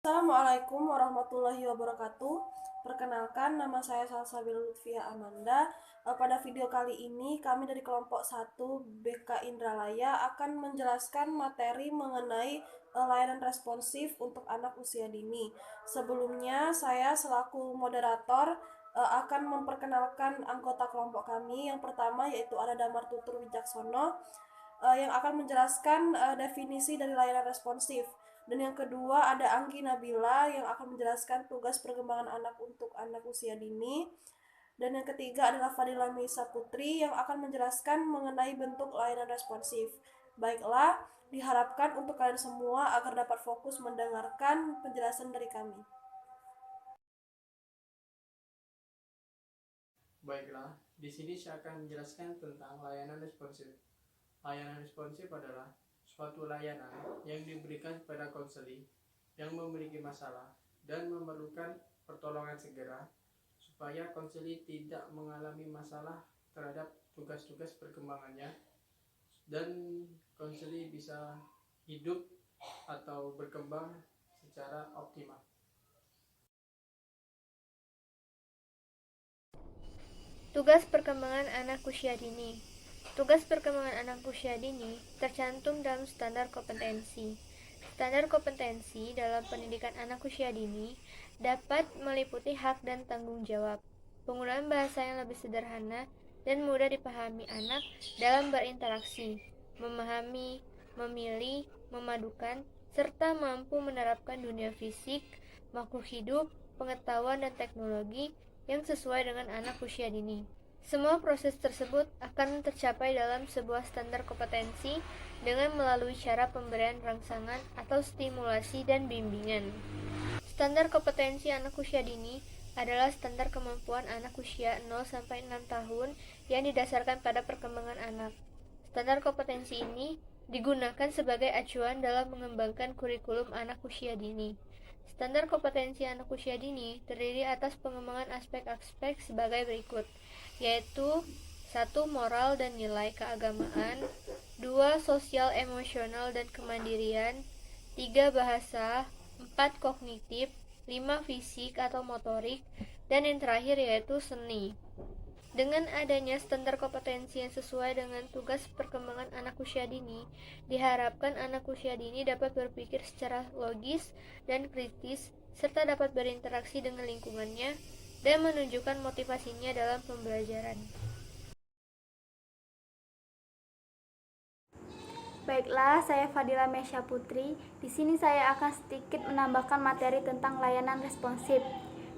Assalamualaikum warahmatullahi wabarakatuh. Perkenalkan, nama saya Salsabila Lutfia Amanda. Pada video kali ini, kami dari kelompok 1 BK Indralaya akan menjelaskan materi mengenai layanan responsif untuk anak usia dini. Sebelumnya, saya selaku moderator akan memperkenalkan anggota kelompok kami. Yang pertama yaitu ada Damar Tutur Wijaksono yang akan menjelaskan definisi dari layanan responsif. Dan yang kedua ada Anggi Nabila yang akan menjelaskan tugas perkembangan anak untuk anak usia dini. Dan yang ketiga adalah Fadila Meisa Putri yang akan menjelaskan mengenai bentuk layanan responsif. Baiklah, diharapkan untuk kalian semua agar dapat fokus mendengarkan penjelasan dari kami. Baiklah, di sini saya akan menjelaskan tentang layanan responsif. Layanan responsif adalah suatu layanan yang diberikan kepada konseling yang memiliki masalah dan memerlukan pertolongan segera supaya konseling tidak mengalami masalah terhadap tugas-tugas perkembangannya dan konseling bisa hidup atau berkembang secara optimal. Tugas perkembangan anak usia dini. Tugas perkembangan anak usia dini tercantum dalam standar kompetensi. Standar kompetensi dalam pendidikan anak usia dini dapat meliputi hak dan tanggung jawab, penggunaan bahasa yang lebih sederhana dan mudah dipahami anak dalam berinteraksi, memahami, memilih, memadukan, serta mampu menerapkan dunia fisik, makhluk hidup, pengetahuan dan teknologi yang sesuai dengan anak usia dini. Semua proses tersebut akan tercapai dalam sebuah standar kompetensi dengan melalui cara pemberian rangsangan atau stimulasi dan bimbingan. Standar kompetensi anak usia dini adalah standar kemampuan anak usia 0-6 tahun yang didasarkan pada perkembangan anak. Standar kompetensi ini digunakan sebagai acuan dalam mengembangkan kurikulum anak usia dini. Standar kompetensi anak usia dini terdiri atas pengembangan aspek-aspek sebagai berikut, yaitu 1. Moral dan nilai keagamaan, 2. Sosial, emosional, dan kemandirian, 3. Bahasa, 4. Kognitif, 5. Fisik atau motorik, dan yang terakhir yaitu seni. Dengan adanya standar kompetensi yang sesuai dengan tugas perkembangan anak usia dini, diharapkan anak usia dini dapat berpikir secara logis dan kritis, serta dapat berinteraksi dengan lingkungannya dan menunjukkan motivasinya dalam pembelajaran. Baiklah, saya Fadila Meisa Putri. Di sini saya akan sedikit menambahkan materi tentang layanan responsif.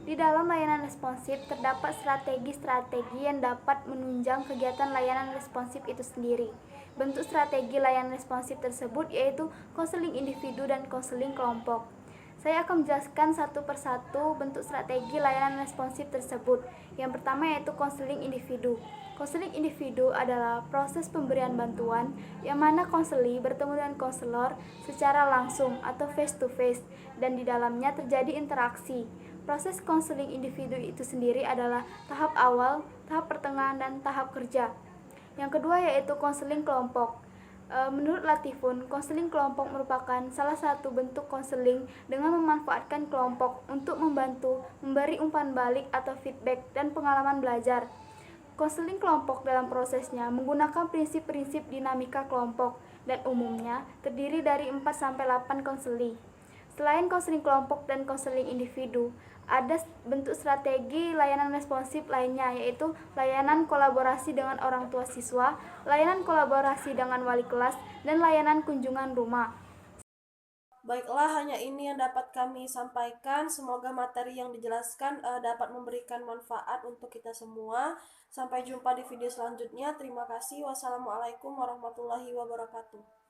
Di dalam layanan responsif terdapat strategi-strategi yang dapat menunjang kegiatan layanan responsif itu sendiri. Bentuk strategi layanan responsif tersebut yaitu konseling individu dan konseling kelompok. Saya akan menjelaskan satu persatu bentuk strategi layanan responsif tersebut. Yang pertama yaitu konseling individu. Konseling individu adalah proses pemberian bantuan yang mana konseli bertemu dengan konselor secara langsung atau face to face dan di dalamnya terjadi interaksi. Proses konseling individu itu sendiri adalah tahap awal, tahap pertengahan, dan tahap kerja. Yang kedua yaitu konseling kelompok. Menurut Latifun, konseling kelompok merupakan salah satu bentuk konseling dengan memanfaatkan kelompok untuk membantu memberi umpan balik atau feedback dan pengalaman belajar. Konseling kelompok dalam prosesnya menggunakan prinsip-prinsip dinamika kelompok dan umumnya terdiri dari 4-8 konseli. Selain konseling kelompok dan konseling individu, ada bentuk strategi layanan responsif lainnya yaitu layanan kolaborasi dengan orang tua siswa, layanan kolaborasi dengan wali kelas, dan layanan kunjungan rumah. Baiklah, hanya ini yang dapat kami sampaikan. Semoga materi yang dijelaskan dapat memberikan manfaat untuk kita semua. Sampai jumpa di video selanjutnya. Terima kasih. Wassalamualaikum warahmatullahi wabarakatuh.